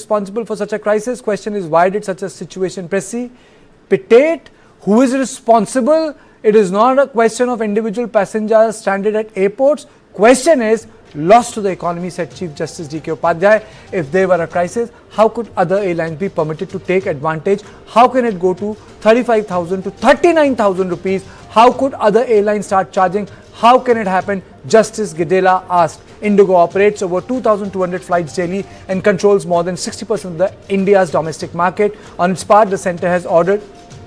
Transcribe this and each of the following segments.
responsible for such a crisis? Question is, why did such a situation precipitate? Who is responsible? It is not a question of individual passengers stranded at airports. Question is, loss to the economy, said Chief Justice D.K. Upadhyay. If there were a crisis, how could other airlines be permitted to take advantage? How can it go to 35,000 to 39,000 rupees? How could other airlines start charging? How can it happen? Justice Gedela asked. IndiGo operates over 2,200 flights daily and controls more than 60% of the India's domestic market. On its part, the centre has ordered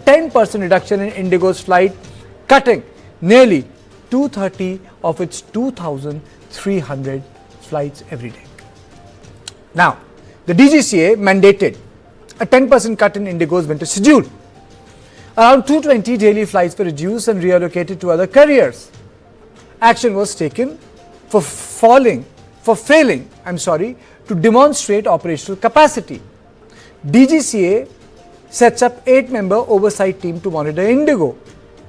10% reduction in IndiGo's flight, cutting nearly 230 of its 2,300 flights every day. Now, the DGCA mandated a 10% cut in IndiGo's winter schedule. Around 220 daily flights were reduced and reallocated to other carriers. Action was taken for failing to demonstrate operational capacity. DGCA sets up 8-member oversight team to monitor IndiGo.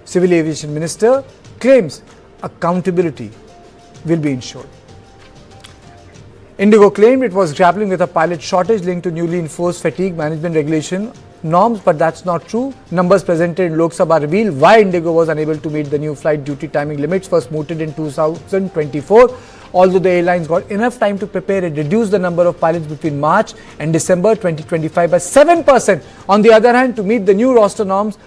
Civil Aviation Minister claims accountability will be ensured. IndiGo claimed it was grappling with a pilot shortage linked to newly enforced fatigue management regulation norms, but that's not true. Numbers presented in Lok Sabha reveal why IndiGo was unable to meet the new flight duty timing limits first mooted in 2024. Although the airlines got enough time to prepare, it reduced the number of pilots between March and December 2025 by 7%. On the other hand, to meet the new roster norms,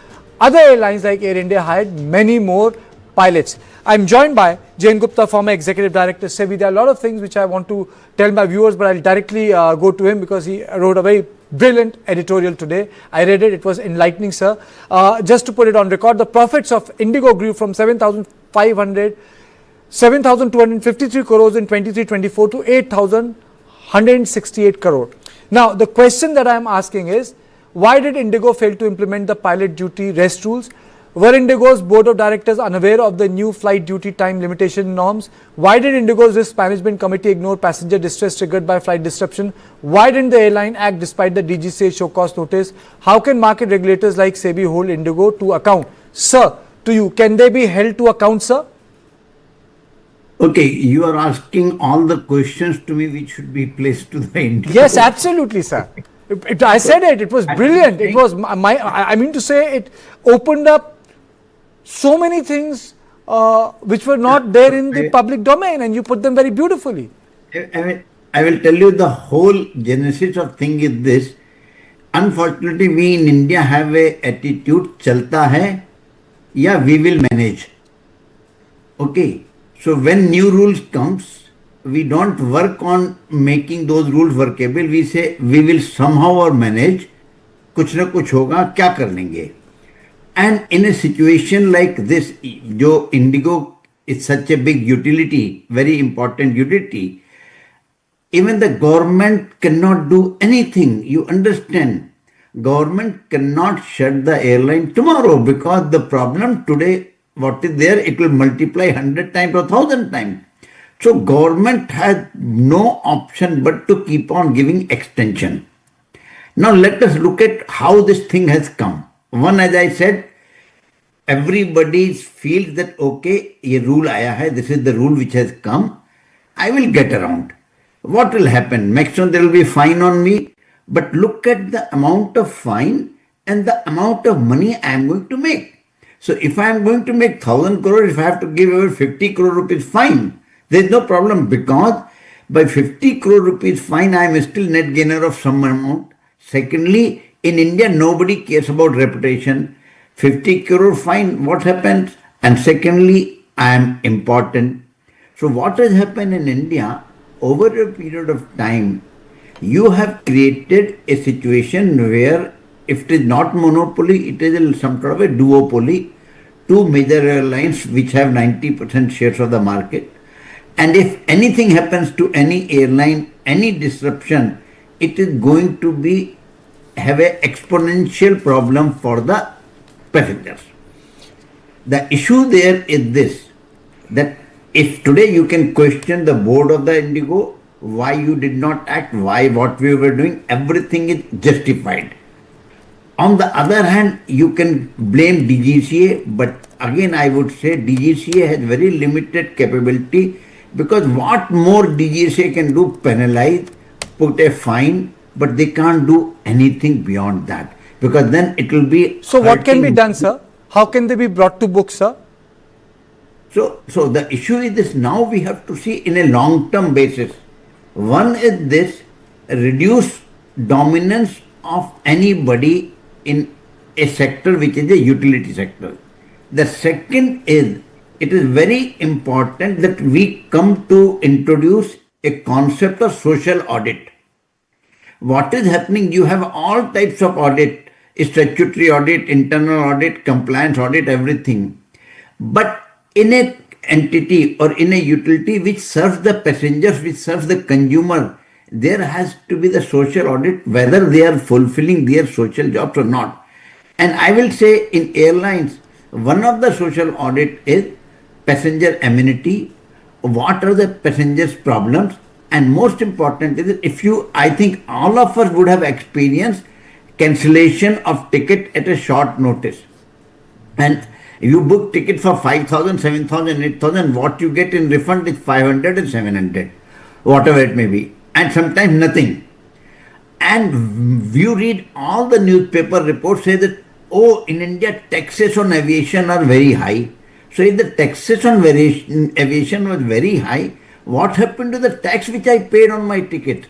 other airlines like Air India hired many more pilots. I'm joined by Jain Gupta, former Executive Director, SEBI. There are a lot of things which I want to tell my viewers, but I'll directly go to him because he wrote a very brilliant editorial today. I read it. It was enlightening, sir. Just to put it on record, the profits of IndiGo grew from 7,253 crores in 23-24 to 8,168 crore. Now, the question that I am asking is, why did IndiGo fail to implement the pilot duty rest rules? Were IndiGo's board of directors unaware of the new flight duty time limitation norms? Why did IndiGo's risk management committee ignore passenger distress triggered by flight disruption? Why didn't the airline act despite the DGCA show cause notice? How can market regulators like SEBI hold IndiGo to account? Sir, to you, can they be held to account, sir? Okay, you are asking all the questions to me which should be placed to the IndiGo. Yes, absolutely, sir. I said it was brilliant. It was I mean to say, it opened up so many things which were not there in the public domain, and you put them very beautifully. I will tell you the whole genesis of thing is this. Unfortunately, we in India have a attitude, chalta hai, ya we will manage. Okay, so when new rules comes, we don't work on making those rules workable. We say we will somehow or manage. कुछ ना कुछ होगा, क्या कर लेंगे? And in a situation like this, जो IndiGo is such a big utility, very important utility, even the government cannot do anything. You understand? Government cannot shut the airline tomorrow because the problem today, what is there, it will multiply 100 times or 1,000 times. So government has no option but to keep on giving extension. Now let us look at how this thing has come. One, as I said, everybody feels that okay, ye rule aaya hai, this is the rule which has come, I will get around. What will happen? Maximum there will be fine on me, but look at the amount of fine and the amount of money I am going to make. So if I am going to make 1,000 crore, if I have to give away 50 crore rupees fine, there is no problem because by 50 crore rupees fine, I am still net gainer of some amount. Secondly, in India, nobody cares about reputation. 50 crore fine, what happens? And secondly, I am important. So what has happened in India, over a period of time, you have created a situation where if it is not monopoly, it is some sort of a duopoly. Two major airlines which have 90% shares of the market. And if anything happens to any airline, any disruption, it is going to have an exponential problem for the passengers. The issue there is this, that if today you can question the board of the IndiGo, why you did not act, why what we were doing, everything is justified. On the other hand, you can blame DGCA, but again I would say DGCA has very limited capability because what more DGCA can do? Penalize, put a fine, but they can't do anything beyond that, because then it will be So what can be hurting. done, sir? How can they be brought to book, sir? So the issue is this: now we have to see in a long-term basis. One is this: reduce dominance of anybody in a sector which is a utility sector. The second is, it is very important that we come to introduce a concept of social audit. What is happening? You have all types of audit: statutory audit, internal audit, compliance audit, everything. But in a entity or in a utility which serves the passengers, which serves the consumer, there has to be the social audit, whether they are fulfilling their social jobs or not. And I will say, in airlines, one of the social audit is passenger amenity. What are the passengers' problems? And most important is that if you, I think all of us would have experienced cancellation of ticket at a short notice. And you book ticket for 5,000, 7,000, 8,000, what you get in refund is 500 and 700, whatever it may be. And sometimes nothing. And you read all the newspaper reports say that, oh, in India, taxes on aviation are very high. So if the taxes on aviation was very high, what happened to the tax which I paid on my ticket?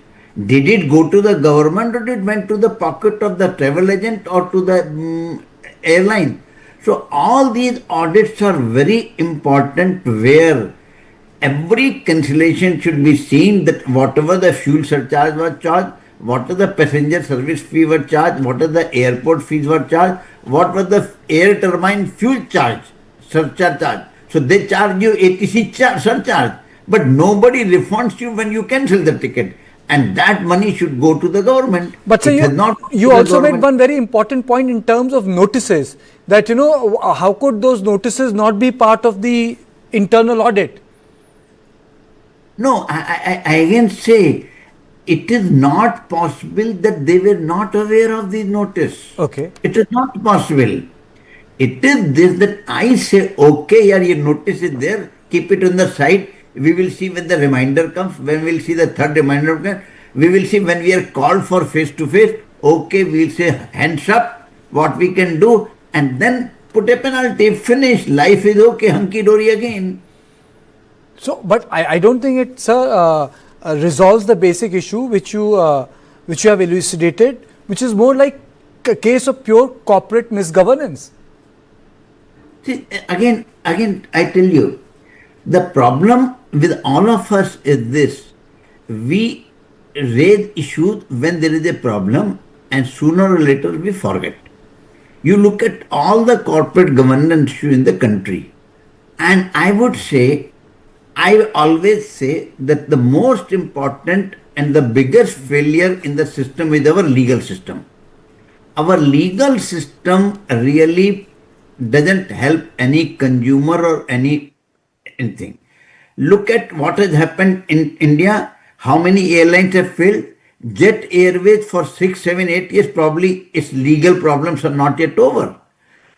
Did it go to the government, or did it went to the pocket of the travel agent or to the airline? So all these audits are very important, where every cancellation should be seen, that whatever the fuel surcharge was charged, what are the passenger service fee were charged, what are the airport fees were charged, what was the air turbine fuel charge, surcharge. So they charge you ATC surcharge, but nobody refunds you when you cancel the ticket. And that money should go to the government. But sir, you also made one very important point in terms of notices, that, you know, how could those notices not be part of the internal audit? No, I again say, it is not possible that they were not aware of the notice. Okay. It is not possible. It is this that I say, okay, yeah, your notice is there, keep it on the side. We will see when the reminder comes, when we will see the third reminder comes. We will see when we are called for face to face. Okay, we will say hands up, what we can do, and then put a penalty, finish. Life is okay, hunky dory again. So, but I don't think it, sir, resolves the basic issue which you have elucidated, which is more like a case of pure corporate misgovernance. See, again, I tell you, the problem with all of us is this: we raise issues when there is a problem, and sooner or later we forget. You look at all the corporate governance issues in the country, and I would say, I always say that the most important and the biggest failure in the system is our legal system. Our legal system really doesn't help any consumer or anything. Look at what has happened in India. How many airlines have failed? Jet Airways for 6, 7, 8 years, probably its legal problems are not yet over.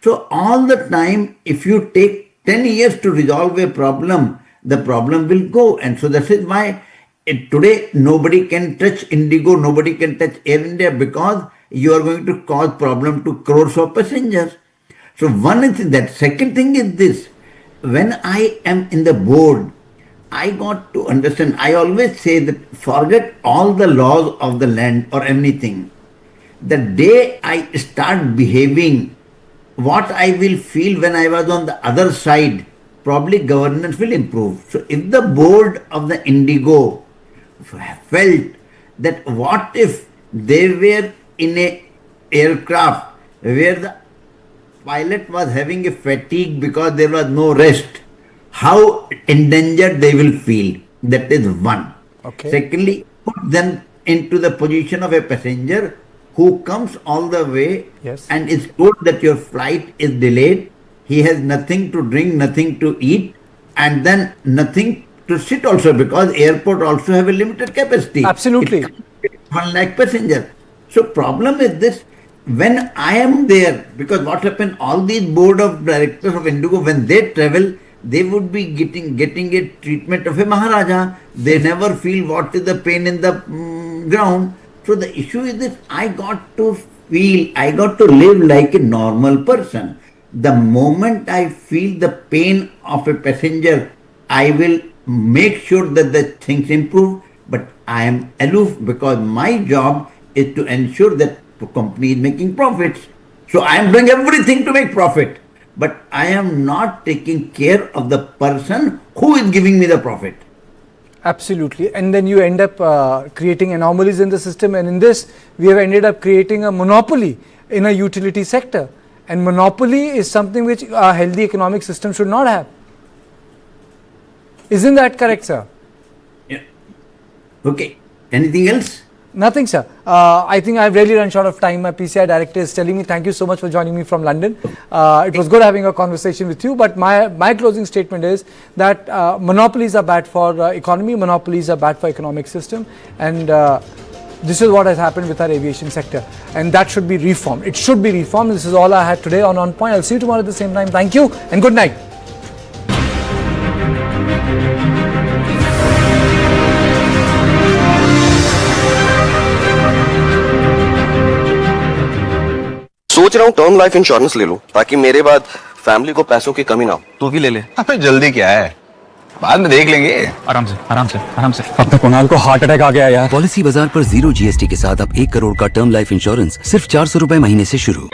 So all the time, if you take 10 years to resolve a problem, the problem will go. And so that is why today nobody can touch IndiGo, nobody can touch Air India, because you are going to cause problem to crores of passengers. So one is that. Second thing is this: when I am in the board, I got to understand, I always say that forget all the laws of the land or anything. The day I start behaving what I will feel when I was on the other side, probably governance will improve. So if the board of the IndiGo felt that what if they were in a aircraft where the pilot was having a fatigue because there was no rest, how endangered they will feel. That is one. Okay. Secondly, put them into the position of a passenger who comes all the way Yes. and is told that your flight is delayed. He has nothing to drink, nothing to eat, and then nothing to sit also, because airport also have a limited capacity. Absolutely. It can't fit 1 lakh passenger. So problem is this: when I am there, because what happened, all these board of directors of IndiGo, when they travel, they would be getting a treatment of a Maharaja. They never feel what is the pain in the ground. So the issue is that I got to live like a normal person. The moment I feel the pain of a passenger, I will make sure that the things improve, but I am aloof because my job is to ensure that the company is making profits. So I am doing everything to make profit, but I am not taking care of the person who is giving me the profit. Absolutely. And then you end up creating anomalies in the system, and in this we have ended up creating a monopoly in a utility sector, and monopoly is something which a healthy economic system should not have. Isn't that correct, sir? Yeah. Okay. Anything else? Nothing, sir. I think I've really run short of time. My PCI director is telling me thank you so much for joining me from London. It was good having a conversation with you, but my closing statement is that monopolies are bad for economy, monopolies are bad for economic system, and this is what has happened with our aviation sector, and that should be reformed. It should be reformed. This is all I had today on Point. I'll see you tomorrow at the same time. Thank you and good night. सोच रहा हूँ term life insurance ले लूं ताकि मेरे बाद family को पैसों की कमी ना हो। तू भी ले ले। अबे जल्दी क्या है, बाद में देख लेंगे। आराम से आराम से आराम से। अब तो कुणाल को हार्ट अटैक आ गया यार। पॉलिसी बाजार पर 0 GST के साथ अब 1 करोड़ का टर्म लाइफ इंश्योरेंस सिर्फ 400 रुपए महीने से शुरू।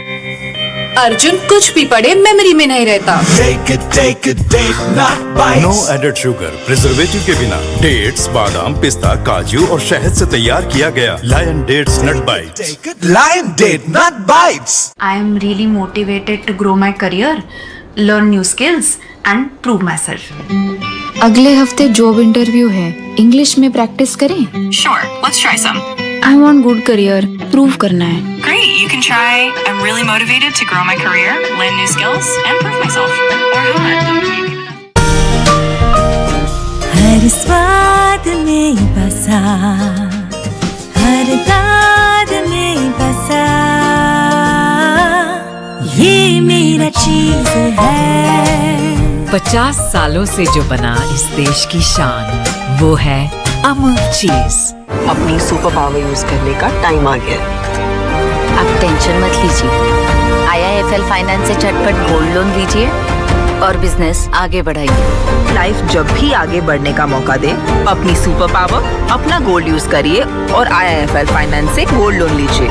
अर्जुन कुछ भी पढ़े मेमोरी में नहीं रहता। नो एडेड शुगर, प्रिजर्वेटिव के बिना डेट्स, बादाम, पिस्ता, काजू और शहद से तैयार किया गया lion dates nut bytes. Lion Date Nut Bites. I am really motivated to grow my career, learn new skills and prove myself. अगले हफ्ते जॉब इंटरव्यू है, इंग्लिश में प्रैक्टिस करें? Sure, let's try some. I want good career, prove करना है। Great, you can try. I'm really motivated to grow my career, learn new skills and prove myself. Or हर स्वाद में बसा, हर दाद में बसा, ये मेरा चीज है। 50 सालों से जो बना इस देश की शान, वो है अमूल चीज। अपनी सुपर पावर यूज करने का टाइम आ गया। आप टेंशन मत लीजिए, IIFL फाइनेंस से झटपट गोल्ड लोन लीजिए और बिजनेस आगे बढ़ाइए। लाइफ जब भी आगे बढ़ने का मौका दे, अपनी सुपर पावर, अपना गोल्ड यूज करिए और IIFL फाइनेंस से गोल्ड लोन लीजिए।